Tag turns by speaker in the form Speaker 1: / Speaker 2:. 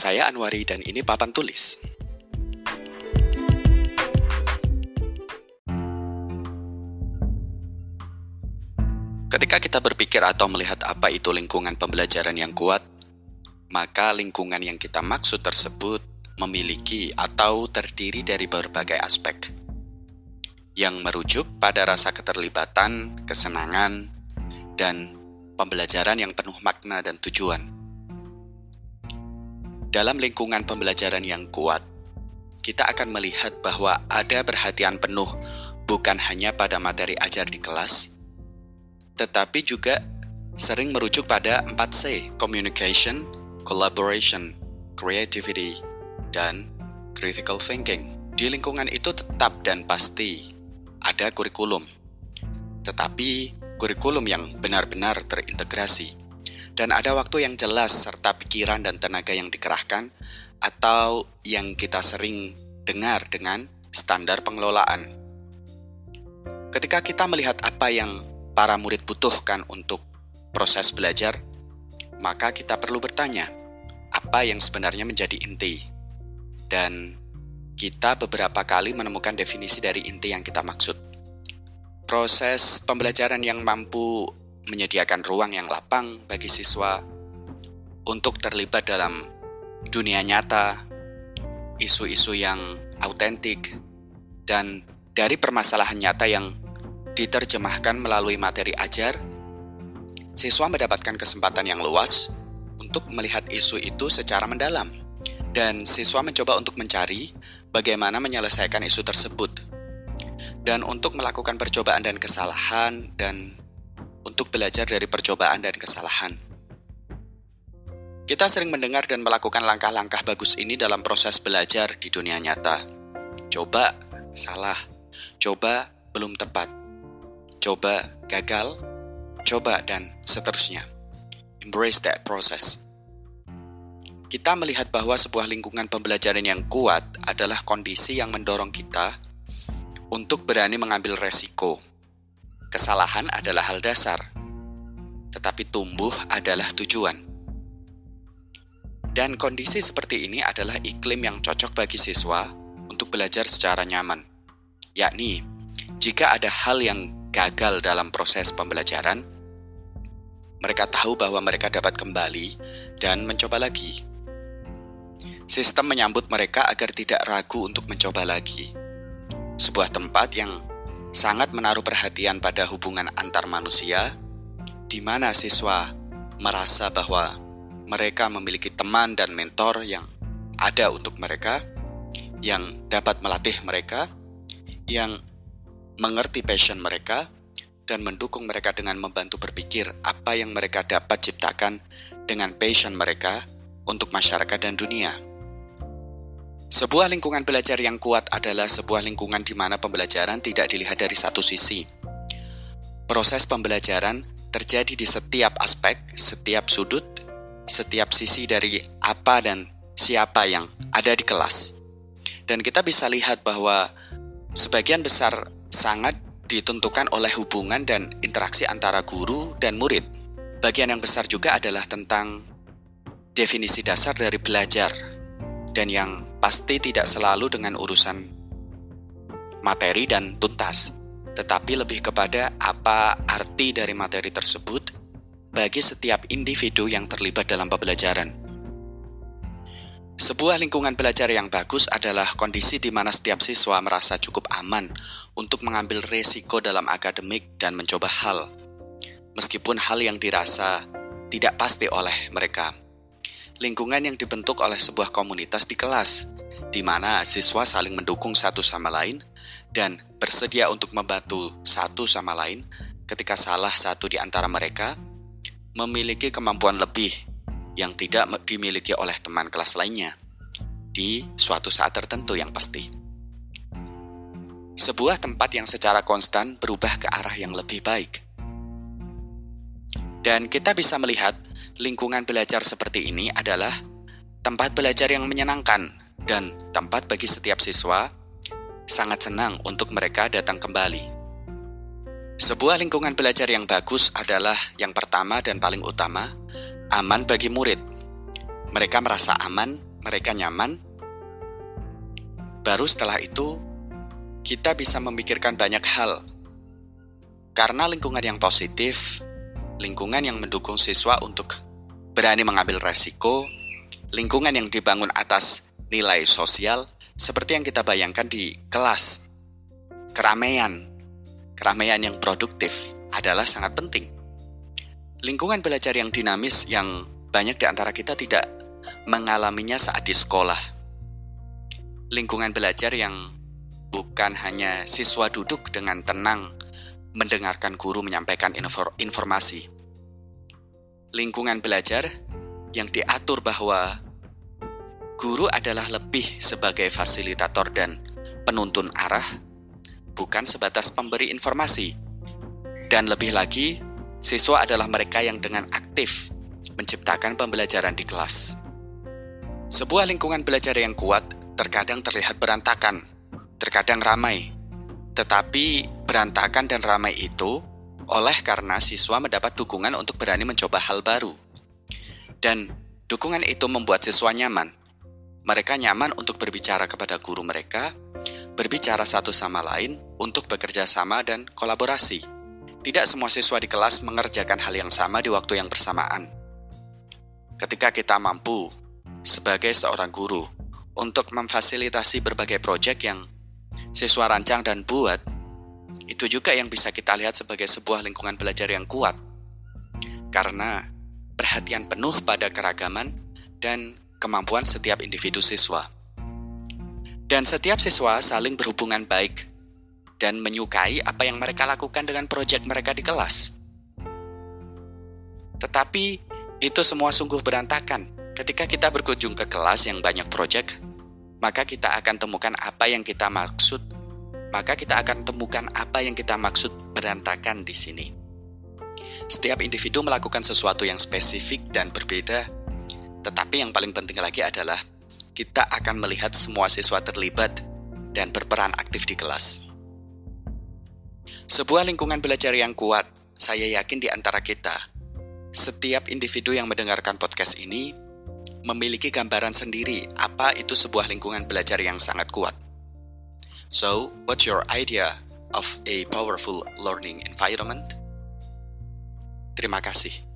Speaker 1: Saya Anwari dan ini Papan Tulis. Ketika kita berpikir atau melihat apa itu lingkungan pembelajaran yang kuat, maka lingkungan yang kita maksud tersebut memiliki atau terdiri dari berbagai aspek yang merujuk pada rasa keterlibatan, kesenangan, dan pembelajaran yang penuh makna dan tujuan. Dalam lingkungan pembelajaran yang kuat, kita akan melihat bahwa ada perhatian penuh bukan hanya pada materi ajar di kelas, tetapi juga sering merujuk pada 4C, communication, collaboration, creativity, dan critical thinking. Di lingkungan itu tetap dan pasti ada kurikulum, tetapi kurikulum yang benar-benar terintegrasi, dan ada waktu yang jelas serta pikiran dan tenaga yang dikerahkan atau yang kita sering dengar dengan standar pengelolaan. Ketika kita melihat apa yang para murid butuhkan untuk proses belajar, maka kita perlu bertanya, apa yang sebenarnya menjadi inti? Dan kita beberapa kali menemukan definisi dari inti yang kita maksud. Proses pembelajaran yang mampu menyediakan ruang yang lapang bagi siswa untuk terlibat dalam dunia nyata, isu-isu yang autentik, dan dari permasalahan nyata yang diterjemahkan melalui materi ajar, siswa mendapatkan kesempatan yang luas untuk melihat isu itu secara mendalam, dan siswa mencoba untuk mencari bagaimana menyelesaikan isu tersebut, dan untuk melakukan percobaan dan kesalahan, dan untuk belajar dari percobaan dan kesalahan. Kita sering mendengar dan melakukan langkah-langkah bagus ini dalam proses belajar di dunia nyata. Coba, salah. Coba, belum tepat. Coba, gagal. Coba, dan seterusnya. Embrace that process. Kita melihat bahwa sebuah lingkungan pembelajaran yang kuat adalah kondisi yang mendorong kita untuk berani mengambil resiko. Kesalahan adalah hal dasar, tetapi tumbuh adalah tujuan. Dan kondisi seperti ini adalah iklim yang cocok bagi siswa untuk belajar secara nyaman. Yakni, jika ada hal yang gagal dalam proses pembelajaran, mereka tahu bahwa mereka dapat kembali dan mencoba lagi. Sistem menyambut mereka agar tidak ragu untuk mencoba lagi. Sebuah tempat yang sangat menaruh perhatian pada hubungan antar manusia, di mana siswa merasa bahwa mereka memiliki teman dan mentor yang ada untuk mereka, yang dapat melatih mereka, yang mengerti passion mereka, dan mendukung mereka dengan membantu berpikir apa yang mereka dapat ciptakan dengan passion mereka untuk masyarakat dan dunia. Sebuah lingkungan belajar yang kuat adalah sebuah lingkungan di mana pembelajaran tidak dilihat dari satu sisi. Proses pembelajaran terjadi di setiap aspek, setiap sudut, setiap sisi dari apa dan siapa yang ada di kelas. Dan kita bisa lihat bahwa sebagian besar sangat ditentukan oleh hubungan dan interaksi antara guru dan murid. Bagian yang besar juga adalah tentang definisi dasar dari belajar, dan yang pasti tidak selalu dengan urusan materi dan tuntas, tetapi lebih kepada apa arti dari materi tersebut bagi setiap individu yang terlibat dalam pembelajaran. Sebuah lingkungan belajar yang bagus adalah kondisi di mana setiap siswa merasa cukup aman untuk mengambil resiko dalam akademik dan mencoba hal, meskipun hal yang dirasa tidak pasti oleh mereka. Lingkungan yang dibentuk oleh sebuah komunitas di kelas, di mana siswa saling mendukung satu sama lain dan bersedia untuk membantu satu sama lain ketika salah satu di antara mereka memiliki kemampuan lebih yang tidak dimiliki oleh teman kelas lainnya di suatu saat tertentu yang pasti. Sebuah tempat yang secara konstan berubah ke arah yang lebih baik. Dan kita bisa melihat lingkungan belajar seperti ini adalah tempat belajar yang menyenangkan dan tempat bagi setiap siswa sangat senang untuk mereka datang kembali. Sebuah lingkungan belajar yang bagus adalah yang pertama dan paling utama, aman bagi murid. Mereka merasa aman mereka nyaman, baru setelah itu kita bisa memikirkan banyak hal. Karena lingkungan yang positif, lingkungan yang mendukung siswa untuk berani mengambil resiko, lingkungan yang dibangun atas nilai sosial, seperti yang kita bayangkan di kelas. Keramaian yang produktif adalah sangat penting. Lingkungan belajar yang dinamis yang banyak di antara kita tidak mengalaminya saat di sekolah. Lingkungan belajar yang bukan hanya siswa duduk dengan tenang mendengarkan guru menyampaikan informasi. Lingkungan belajar yang diatur bahwa guru adalah lebih sebagai fasilitator dan penuntun arah, bukan sebatas pemberi informasi. Dan lebih lagi, siswa adalah mereka yang dengan aktif menciptakan pembelajaran di kelas. Sebuah lingkungan belajar yang kuat terkadang terlihat berantakan, terkadang ramai. Tetapi berantakan dan ramai itu oleh karena siswa mendapat dukungan untuk berani mencoba hal baru. Dan dukungan itu membuat siswa nyaman. Mereka nyaman untuk berbicara kepada guru mereka, berbicara satu sama lain untuk bekerja sama dan kolaborasi. Tidak semua siswa di kelas mengerjakan hal yang sama di waktu yang bersamaan. Ketika kita mampu, sebagai seorang guru, untuk memfasilitasi berbagai proyek yang siswa rancang dan buat, itu juga yang bisa kita lihat sebagai sebuah lingkungan belajar yang kuat. Karena perhatian penuh pada keragaman dan kemampuan setiap individu siswa. Dan setiap siswa saling berhubungan baik dan menyukai apa yang mereka lakukan dengan proyek mereka di kelas. Tetapi itu semua sungguh berantakan. Ketika kita berkunjung ke kelas yang banyak proyek, maka kita akan temukan apa yang kita maksud. Berantakan di sini. Setiap individu melakukan sesuatu yang spesifik dan berbeda, tetapi yang paling penting lagi adalah kita akan melihat semua siswa terlibat dan berperan aktif di kelas. Sebuah lingkungan belajar yang kuat, saya yakin di antara kita, setiap individu yang mendengarkan podcast ini memiliki gambaran sendiri apa itu sebuah lingkungan belajar yang sangat kuat. So, what's your idea of a powerful learning environment? Terima kasih.